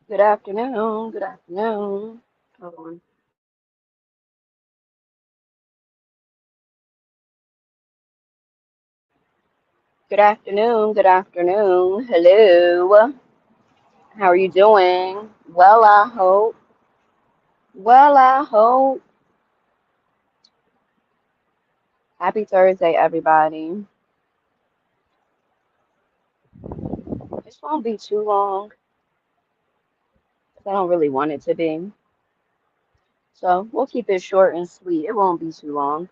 Good afternoon. Good afternoon. Hold on. Good afternoon. Good afternoon. Hello. How are you doing? Well, I hope. Well, I hope. Happy Thursday, everybody. This won't be too long 'cause I don't really want it to be. So we'll keep it short and sweet. It won't be too long.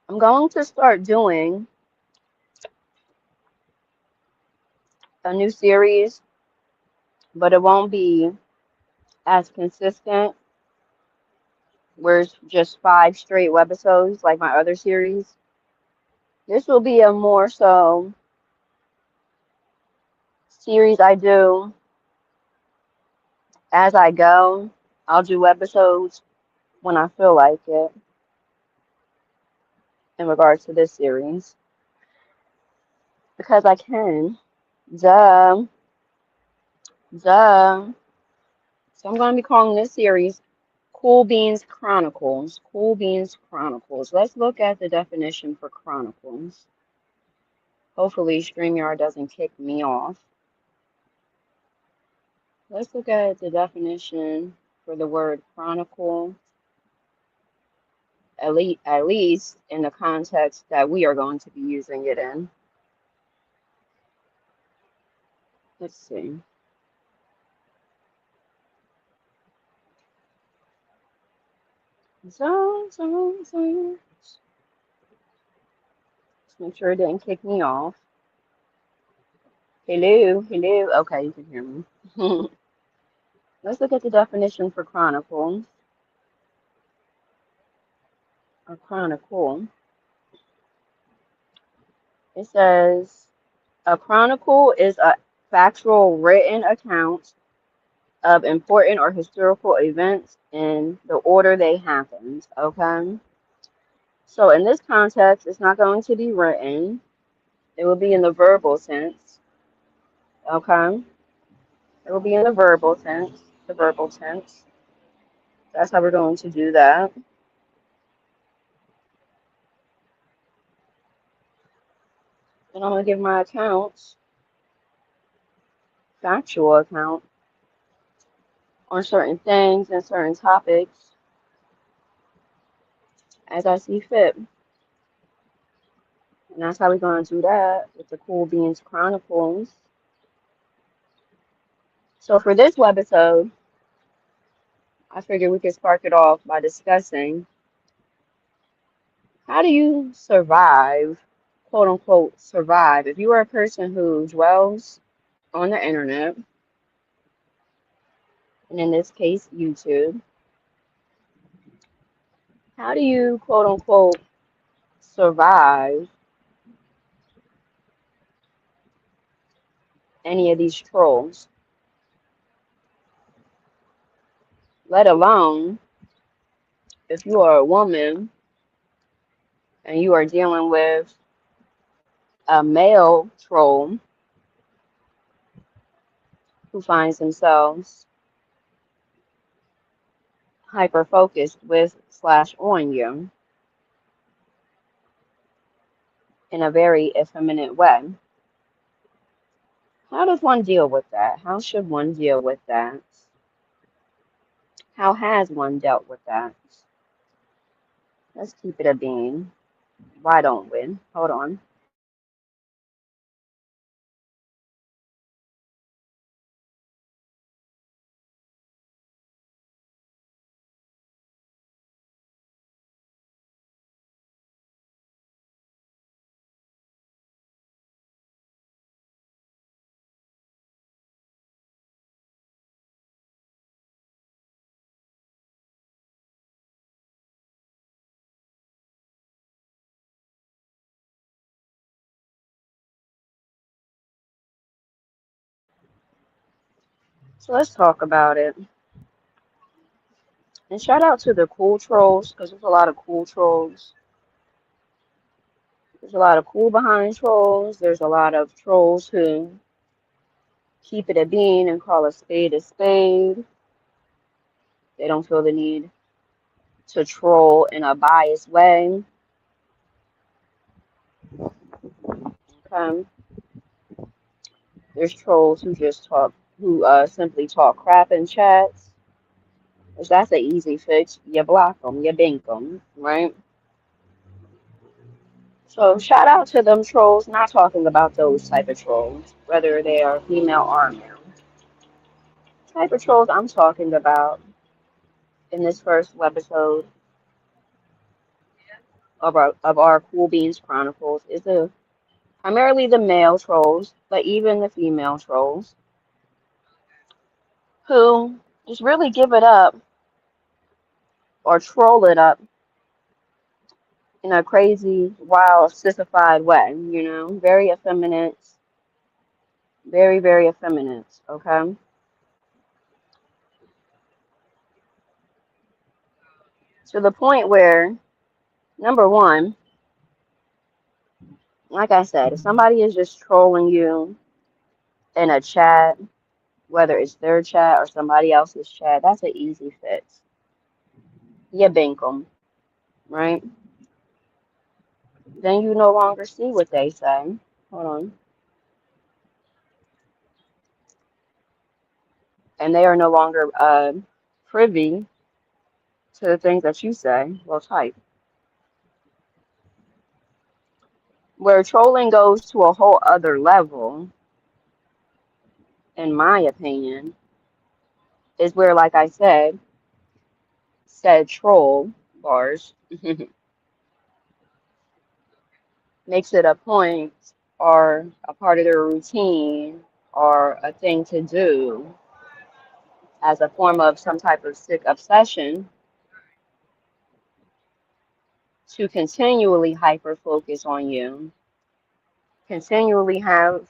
I'm going to start doing a new series, but it won't be as consistent. Where it's just 5 straight webisodes like my other series. This will be a more so series I do as I go. I'll do episodes when I feel like it in regards to this series because I can. Duh, duh. So I'm going to be calling this series Cool Beans Chronicles. Cool Beans Chronicles. Let's look at the definition for Chronicles. Hopefully, StreamYard doesn't kick me off. Let's look at the definition for the word chronicle, at least in the context that we are going to be using it in. Let's see. So. Let's make sure it didn't kick me off. Hello, hello. Okay, you can hear me. Let's look at the definition for chronicle or chronicle. It says a chronicle is a factual written account of important or historical events in the order they happened. Okay. So in this context, it's not going to be written. It will be in the verbal sense. Okay. It will be in the verbal tense. The verbal tense. That's how we're going to do that. And I'm going to give my accounts, factual account, on certain things and certain topics as I see fit. And that's how we're going to do that with the Cool Beans Chronicles. So for this webisode, I figured we could spark it off by discussing how do you survive, quote unquote, survive. If you are a person who dwells on the internet, and in this case, YouTube, how do you, quote unquote, survive any of these trolls, let alone if you are a woman and you are dealing with a male troll who finds themselves hyper focused with slash on you in a very effeminate way. How does one deal with that? How should one deal with that? How has one dealt with that? Let's keep it a bean. Why don't we? Hold on. So let's talk about it. And shout out to the cool trolls, because there's a lot of cool trolls. There's a lot of cool behind trolls. There's a lot of trolls who keep it a bean and call a spade a spade. They don't feel the need to troll in a biased way. Okay. There's trolls who just talk, who simply talk crap in chats. Which that's an easy fix. You block them, you bink them, right? So shout out to them trolls. Not talking about those type of trolls, whether they are female or male. Type of trolls I'm talking about in this first webisode of our Cool Beans Chronicles is primarily the male trolls, but even the female trolls who just really give it up or troll it up in a crazy, wild, sissified way, you know, very effeminate, very, very effeminate, okay? To the point where, number one, like I said, if somebody is just trolling you in a chat, whether it's their chat or somebody else's chat, that's an easy fix. You bink them, right? Then you no longer see what they say. Hold on. And they are no longer privy to the things that you say. Well, type. Where trolling goes to a whole other level, in my opinion, is where, like I said troll bars makes it a point or a part of their routine or a thing to do as a form of some type of sick obsession to continually hyper focus on you, continually have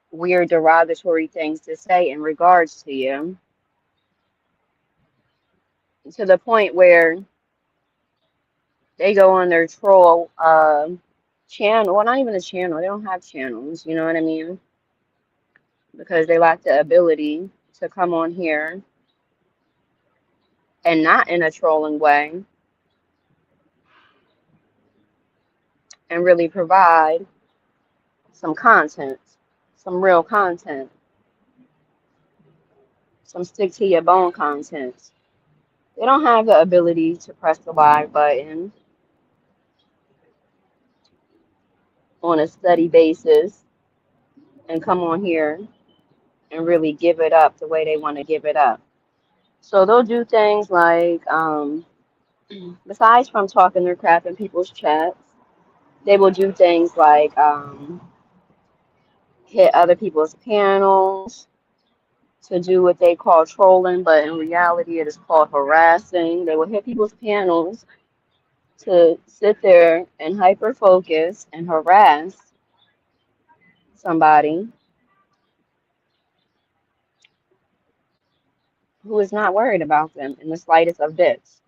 weird derogatory things to say in regards to you, to the point where they go on their troll channel. Well, not even a channel. They don't have channels. You know what I mean? Because they lack the ability to come on here and not in a trolling way and really provide some content, some real content, some stick to your bone content. They don't have the ability to press the live button on a steady basis and come on here and really give it up the way they want to give it up. So they'll do things like, besides from talking their crap in people's chats, they will do things like hit other people's panels to do what they call trolling, but in reality it is called harassing. They will hit people's panels to sit there and hyper focus and harass somebody who is not worried about them in the slightest of bits,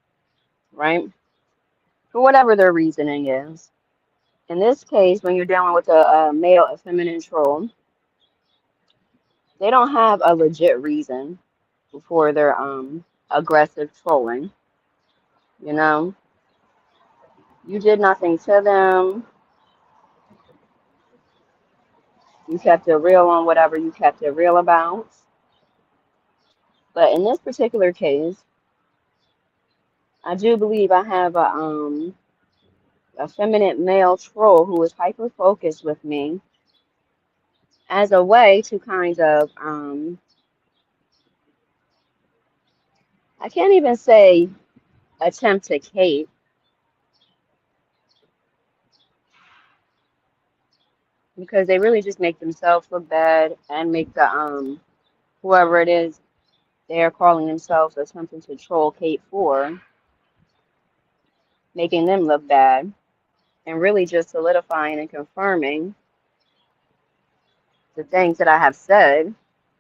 right? For whatever their reasoning is. In this case, when you're dealing with a male effeminate troll, they don't have a legit reason for their aggressive trolling. You know, you did nothing to them. You kept it real on whatever you kept it real about. But in this particular case, I do believe I have a feminine male troll who is hyper focused with me as a way to kind of I can't even say attempt to cape because they really just make themselves look bad and make the whoever it is they are calling themselves attempting to troll cape for, making them look bad and really just solidifying and confirming the things that I have said,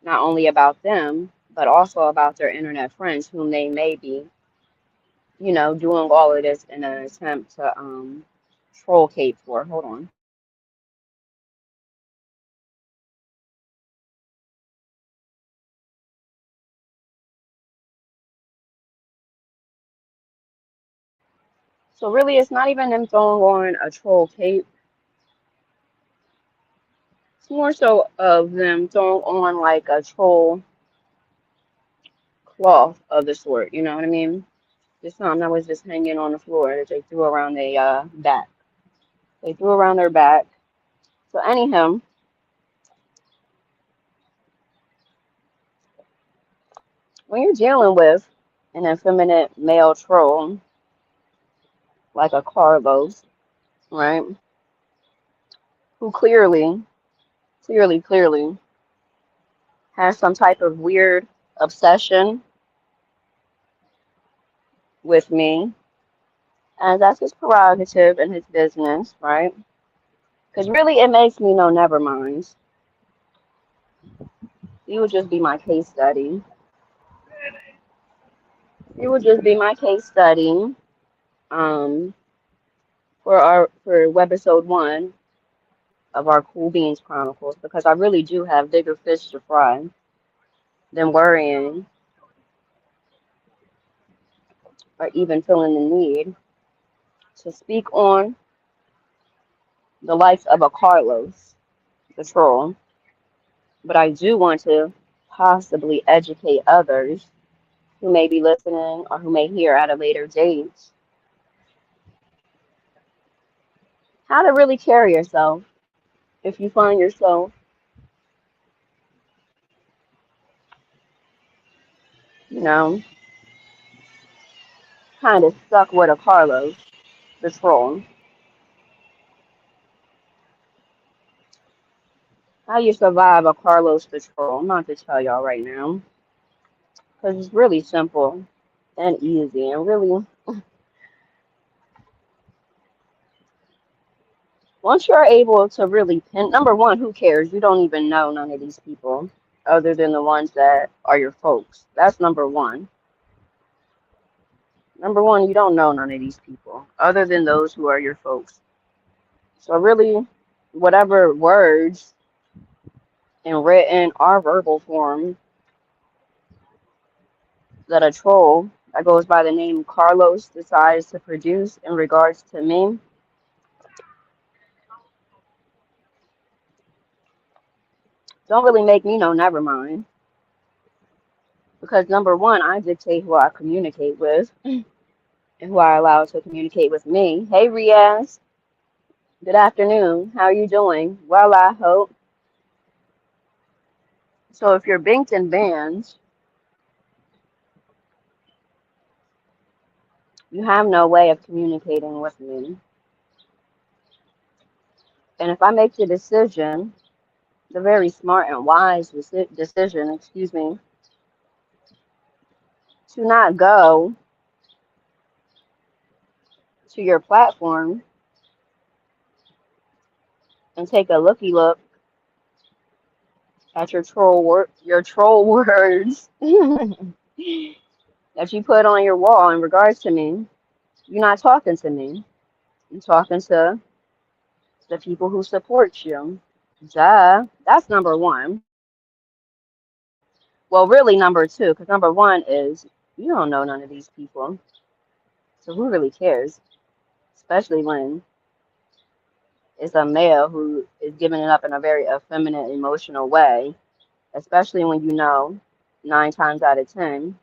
not only about them, but also about their internet friends whom they may be, you know, doing all of this in an attempt to troll Kate for. Hold on. So really, it's not even them throwing on a troll cape. It's more so of them throwing on like a troll cloth of the sort. You know what I mean? Just something that was just hanging on the floor that they threw around their back. They threw around their back. So anyhow, when you're dealing with an effeminate male troll like a Carlos, right? Who clearly has some type of weird obsession with me, and that's his prerogative and his business, right? Because really, it makes me know, never mind. He would just be my case study. He would just be my case study um, for Webisode 1 of our Cool Beans Chronicles, because I really do have bigger fish to fry than worrying or even feeling the need to speak on the likes of a Carlos, the troll. But I do want to possibly educate others who may be listening or who may hear at a later date how to really carry yourself if you find yourself, you know, kind of stuck with a Carlos, the troll. How you survive a Carlos the troll? I'm not to tell y'all right now because it's really simple and easy and really once you're able to really pin, number one, who cares? You don't even know none of these people other than the ones that are your folks. That's number one. Number one, you don't know none of these people other than those who are your folks. So really, whatever words in written or verbal form that a troll that goes by the name Carlos decides to produce in regards to me, don't really make me know, never mind. Because number one, I dictate who I communicate with and who I allow to communicate with me. Hey, Riaz. Good afternoon. How are you doing? Well, I hope. So if you're binked and banned, you have no way of communicating with me. And if I make the decision, the very smart and wise decision, to not go to your platform and take a looky look at your troll words that you put on your wall in regards to me, you're not talking to me. You're talking to the people who support you. Duh. That's number one. Well, really number two, because number one is you don't know none of these people. So who really cares? Especially when it's a male who is giving it up in a very effeminate, emotional way. Especially when you know 9 times out of 10,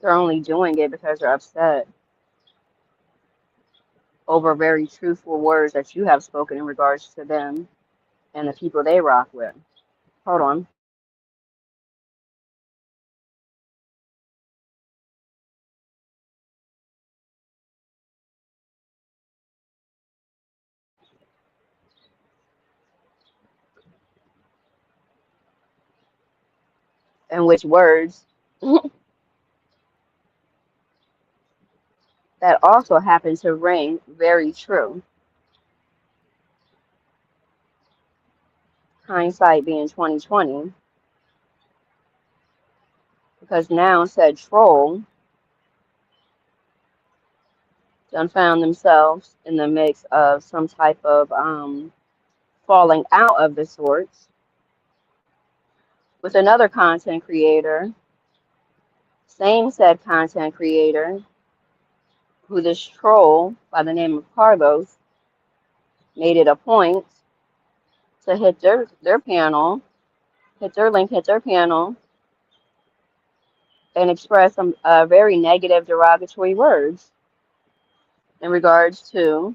they're only doing it because they're upset over very truthful words that you have spoken in regards to them and the people they rock with. Hold on. And which words that also happen to ring very true. Hindsight being 2020, because now said troll done found themselves in the mix of some type of falling out of the sorts with another content creator Same said content creator, who this troll by the name of Carlos made it a point to hit their panel, hit their link, hit their panel, and express some very negative, derogatory words in regards to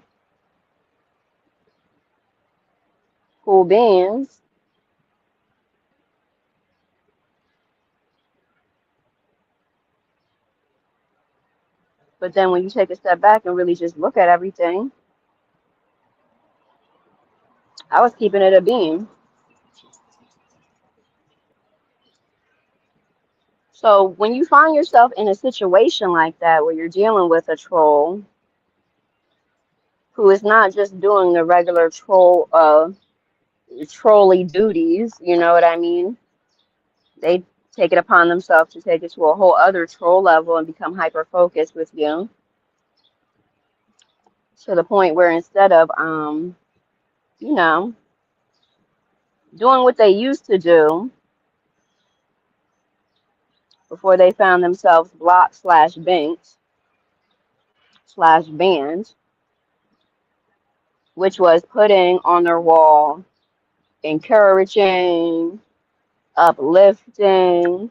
cool beans. But then when you take a step back and really just look at everything, I was keeping it a beam. So when you find yourself in a situation like that where you're dealing with a troll who is not just doing the regular trolley duties, you know what I mean? They take it upon themselves to take it to a whole other troll level and become hyper focused with you to the point where instead of you know, doing what they used to do before they found themselves blocked slash banked slash banned, which was putting on their wall encouraging, uplifting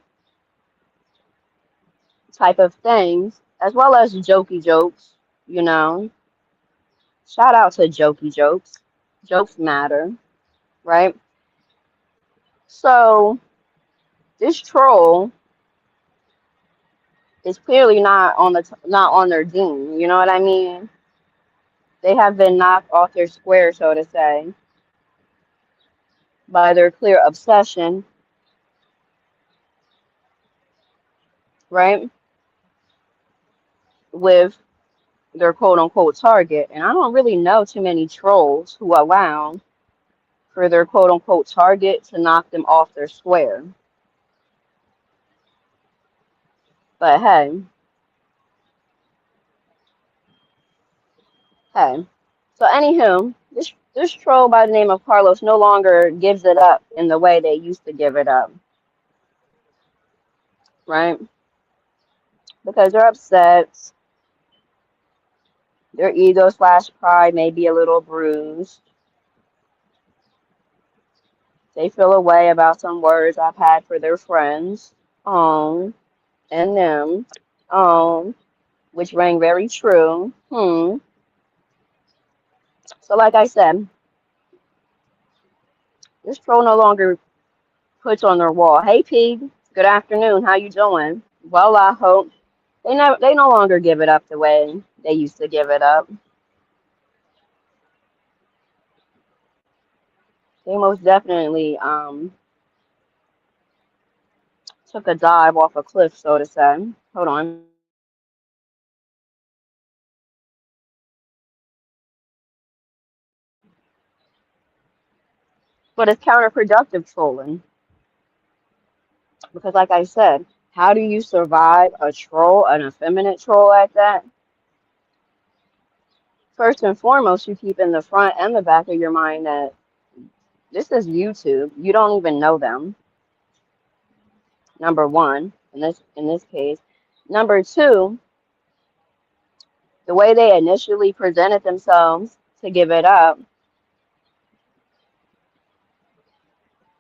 type of things, as well as jokey jokes, you know. Shout out to jokey jokes. Jokes matter, right? So this troll is clearly not on their team. You know what I mean? They have been knocked off their square, so to say, by their clear obsession, right, with their quote unquote target. And I don't really know too many trolls who allow for their quote unquote target to knock them off their square. But hey, hey. So anywho, this troll by the name of Carlos no longer gives it up in the way they used to give it up, right? Because they're upset. Their ego slash pride may be a little bruised. They feel a way about some words I've had for their friends, and them, which rang very true. So like I said, this troll no longer puts on their wall, "Hey Pig, good afternoon, how you doing?" Well, I hope they no longer give it up the way they used to give it up. They most definitely took a dive off a cliff, so to say. Hold on. But it's counterproductive trolling because, like I said, how do you survive a troll, an effeminate troll at that? First and foremost, you keep in the front and the back of your mind that this is YouTube. You don't even know them. Number one, in this case. Number two, the way they initially presented themselves to give it up,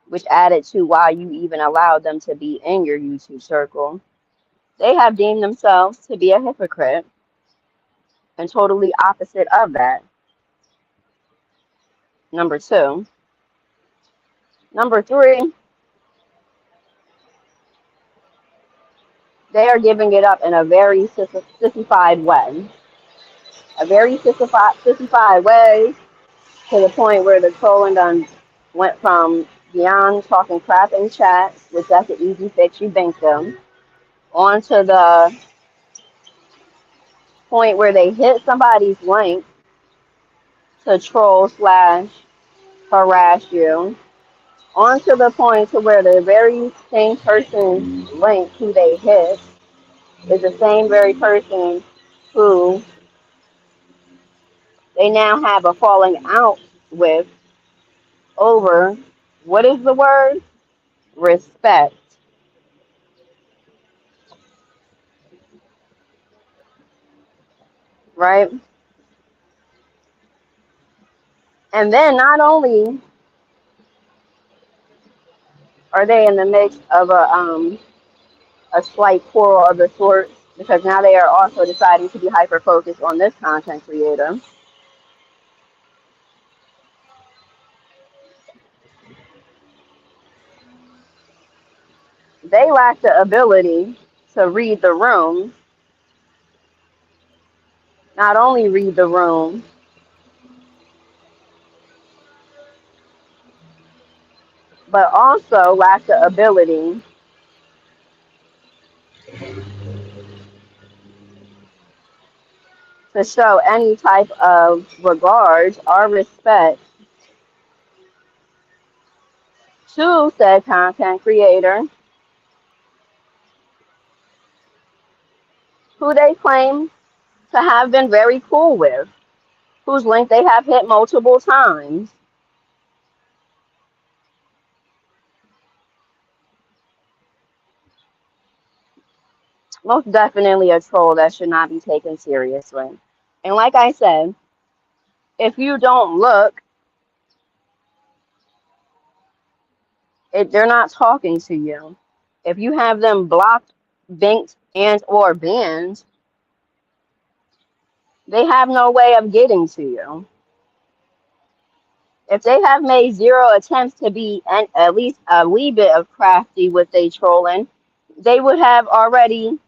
which added to why you even allowed them to be in your YouTube circle. They have deemed themselves to be a hypocrite and totally opposite of that. Number two. Number three, they are giving it up in a very sissified way. A very sissified way to the point where the trolling done went from beyond talking crap in chat, which that's an easy fix, you bank them, onto the point where they hit somebody's link to troll slash harass you, onto the point to where the very same person's link who they hit is the same very person who they now have a falling out with over, what is the word? Respect. right? And then not only are they in the midst of a slight quarrel of the sort, because now they are also deciding to be hyper focused on this content creator. They lack the ability to read the room, not only read the room, but also lack the ability to show any type of regard or respect to said content creator who they claim to have been very cool with, whose link they have hit multiple times. Most definitely a troll that should not be taken seriously. And like I said, if you don't look, they're not talking to you. If you have them blocked, banked, and or banned, they have no way of getting to you. If they have made zero attempts to be at least a wee bit of crafty with they trolling, they would have already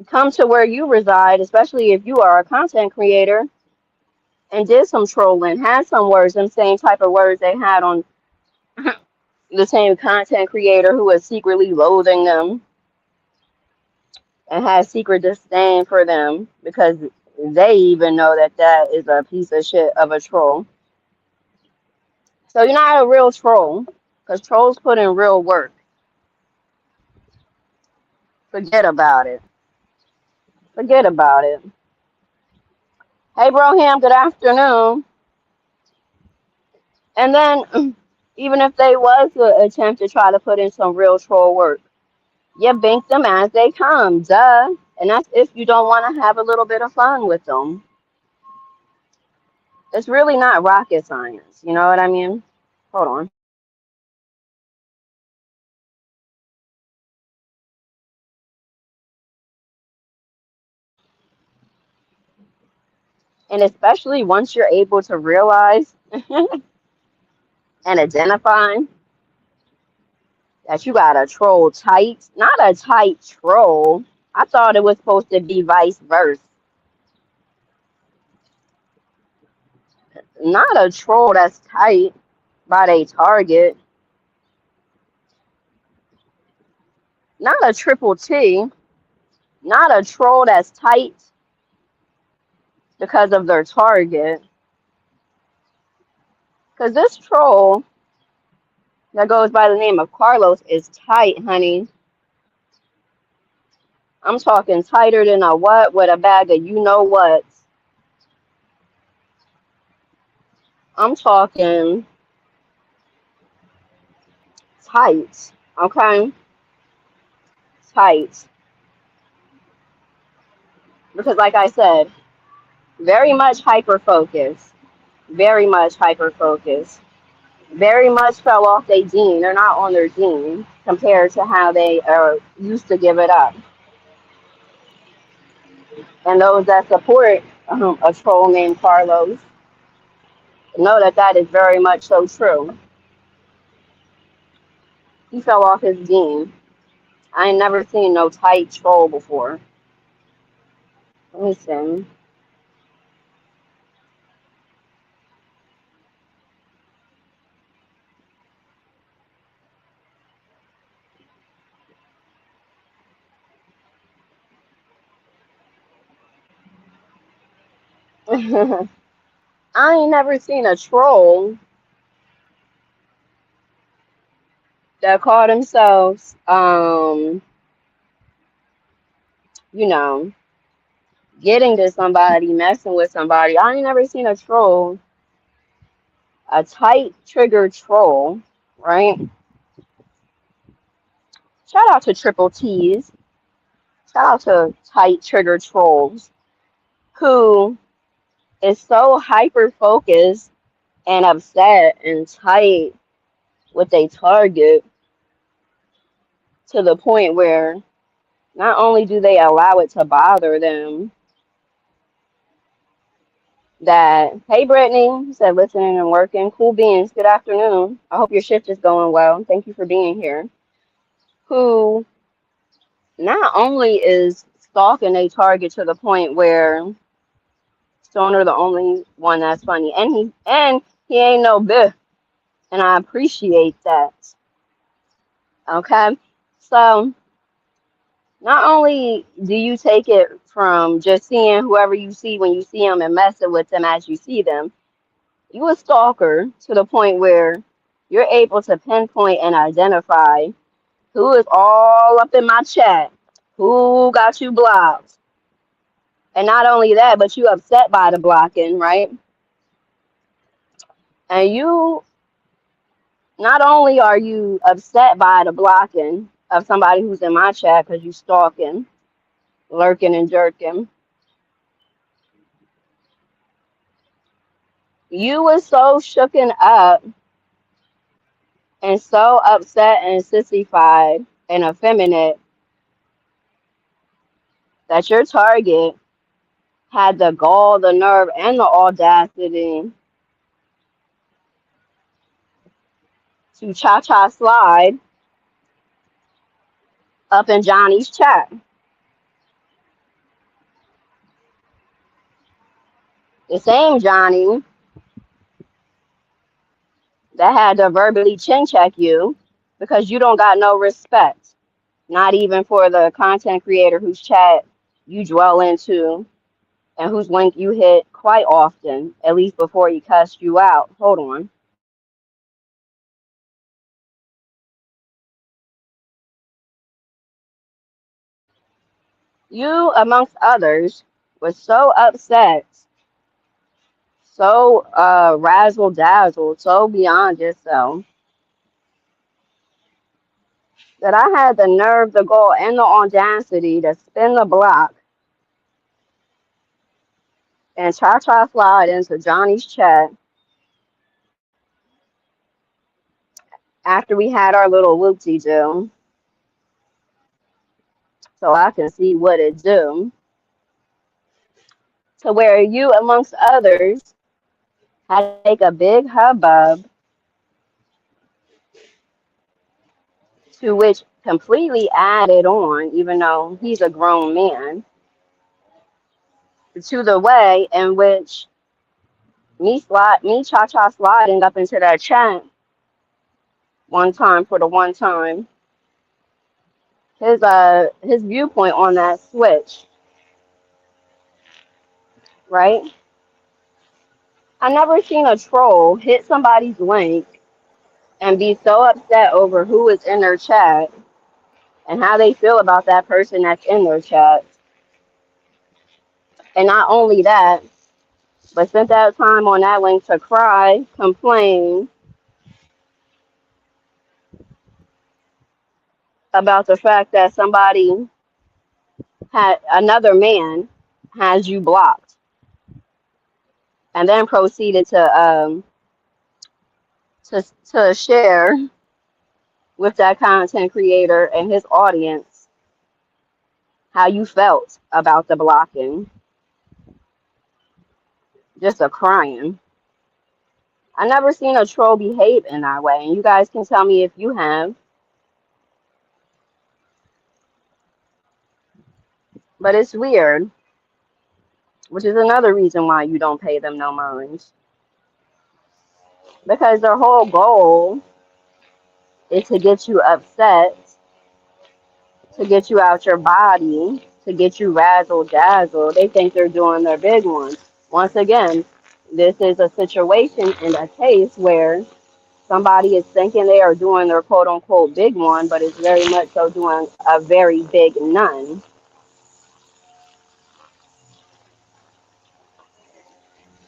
come to where you reside, especially if you are a content creator, and did some trolling, had some words, them same type of words they had on the same content creator who was secretly loathing them and has secret disdain for them because they even know that that is a piece of shit of a troll. So you're not a real troll because trolls put in real work. Forget about it. Forget about it. Hey, Broham, good afternoon. And then, even if they was to attempt to try to put in some real troll work, you bank them as they come, duh. And that's if you don't want to have a little bit of fun with them. It's really not rocket science, you know what I mean? Hold on. And especially once you're able to realize and identify that you got a troll tight, not a tight troll. I thought it was supposed to be vice versa. Not a troll that's tight by their target. Not a triple T. Not a troll that's tight because of their target. Because this troll that goes by the name of Carlos is tight, honey. I'm talking tighter than a what with a bag of you know what. I'm talking tight, okay? Tight. Because like I said, very much hyper focus. Very much hyper focus. Very much fell off their gene. They're not on their gene compared to how they are used to give it up. And those that support a troll named Carlos know that that is very much so true. He fell off his gene. I ain't never seen no tight troll before. Let me see. I ain't never seen a troll that call themselves, you know, getting to somebody, messing with somebody. I ain't never seen a troll, a tight trigger troll, right? Shout out to triple T's. Shout out to tight trigger trolls. who is so hyper focused and upset and tight with a target to the point where not only do they allow it to bother them, that, hey, Brittany, said listening and working. Cool beans. Good afternoon. I hope your shift is going well. Thank you for being here. Who not only is stalking a target to the point where Stoner the only one that's funny, and he ain't no biff, and I appreciate that. Okay, so not only do you take it from just seeing whoever you see when you see them and messing with them as you see them, you a stalker to the point where you're able to pinpoint and identify who is all up in my chat, who got you blocked. And not only that, but you upset by the blocking, right? And you, not only are you upset by the blocking of somebody who's in my chat because you stalking, lurking and jerking, you was so shooken up and so upset and sissified and effeminate that your target had the gall, the nerve, and the audacity to cha-cha slide up in Johnny's chat. The same Johnny that had to verbally chin check you because you don't got no respect, not even for the content creator whose chat you dwell into and whose link you hit quite often, at least before he cussed you out. Hold on. You, amongst others, was so upset, so razzle dazzled, so beyond yourself that I had the nerve, the gall, and the audacity to spin the block and cha-cha slide into Johnny's chat after we had our little whoopsie-do so I can see what it do. To where you, amongst others, had to make a big hubbub to which completely added on, even though he's a grown man, to the way in which me cha-cha sliding up into that chat one time for the one time, his viewpoint on that switch, right? I never seen a troll hit somebody's link and be so upset over who is in their chat and how they feel about that person that's in their chat. And not only that, but spent that time on that link to cry, complain about the fact that somebody had another man has you blocked, and then proceeded to share with that content creator and his audience how you felt about the blocking. Just a crying. I never seen a troll behave in that way, and you guys can tell me if you have. But it's weird, which is another reason why you don't pay them no minds. Because their whole goal is to get you upset, to get you out your body, to get you razzle dazzle. They think they're doing their big one. Once again, this is a situation and a case where somebody is thinking they are doing their quote unquote big one, but is very much so doing a very big none.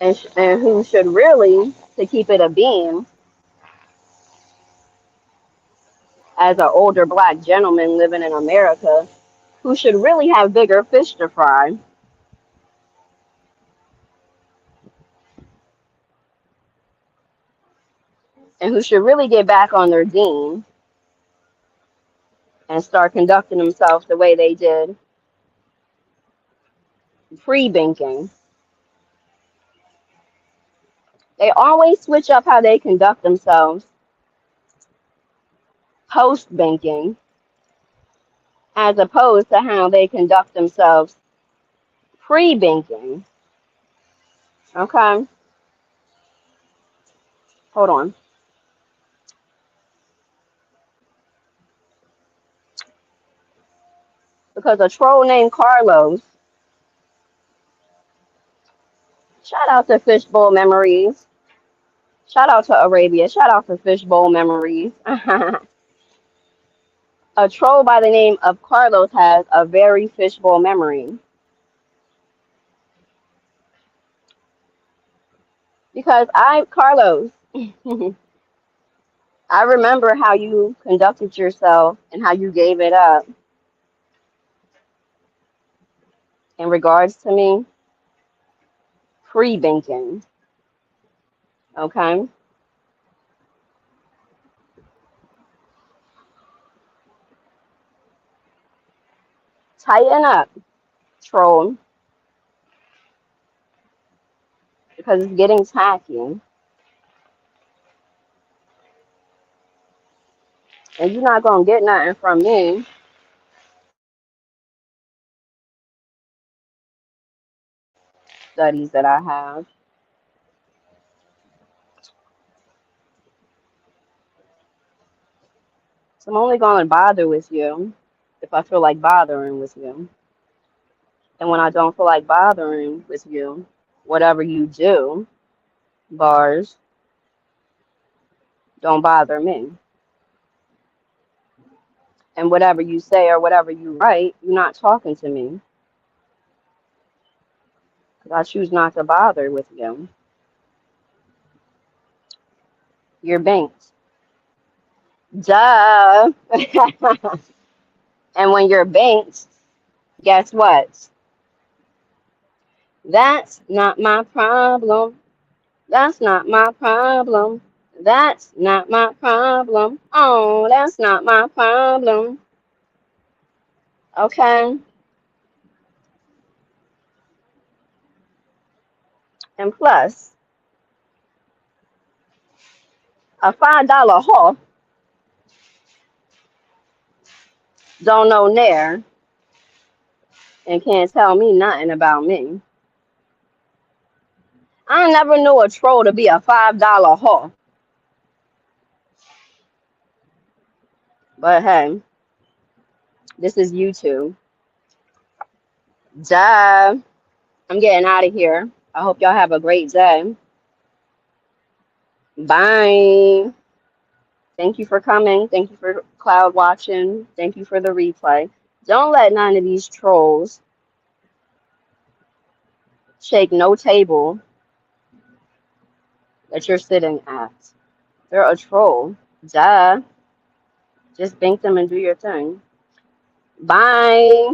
And who should really, to keep it a beam, as an older black gentleman living in America, who should really have bigger fish to fry, and who should really get back on their dean and start conducting themselves the way they did pre-banking. They always switch up how they conduct themselves post-banking as opposed to how they conduct themselves pre-banking. Okay? Hold on. Because a troll named Carlos, shout out to Fishbowl Memories. Shout out to Arabia. Shout out to Fishbowl Memories. A troll by the name of Carlos has a very fishbowl memory. Because Carlos, I remember how you conducted yourself and how you gave it up in regards to me pre-banking. Okay? Tighten up, troll, because it's getting tacky. And you're not going to get nothing from me. Studies that I have. So I'm only going to bother with you if I feel like bothering with you. And when I don't feel like bothering with you, whatever you do, bars, don't bother me. And whatever you say or whatever you write, you're not talking to me. Because I choose not to bother with you. You're banked. Duh. And when you're banked, guess what? That's not my problem. That's not my problem. That's not my problem. Oh, that's not my problem. Okay? And plus, a $5 haul don't know nair and can't tell me nothing about me. I never knew a troll to be a $5 haul. But hey, this is YouTube. Duh. I'm getting out of here. I hope y'all have a great day. Bye. Thank you for coming. Thank you for cloud watching. Thank you for the replay. Don't let none of these trolls shake no table that you're sitting at. They're a troll. Duh. Just bank them and do your thing. Bye.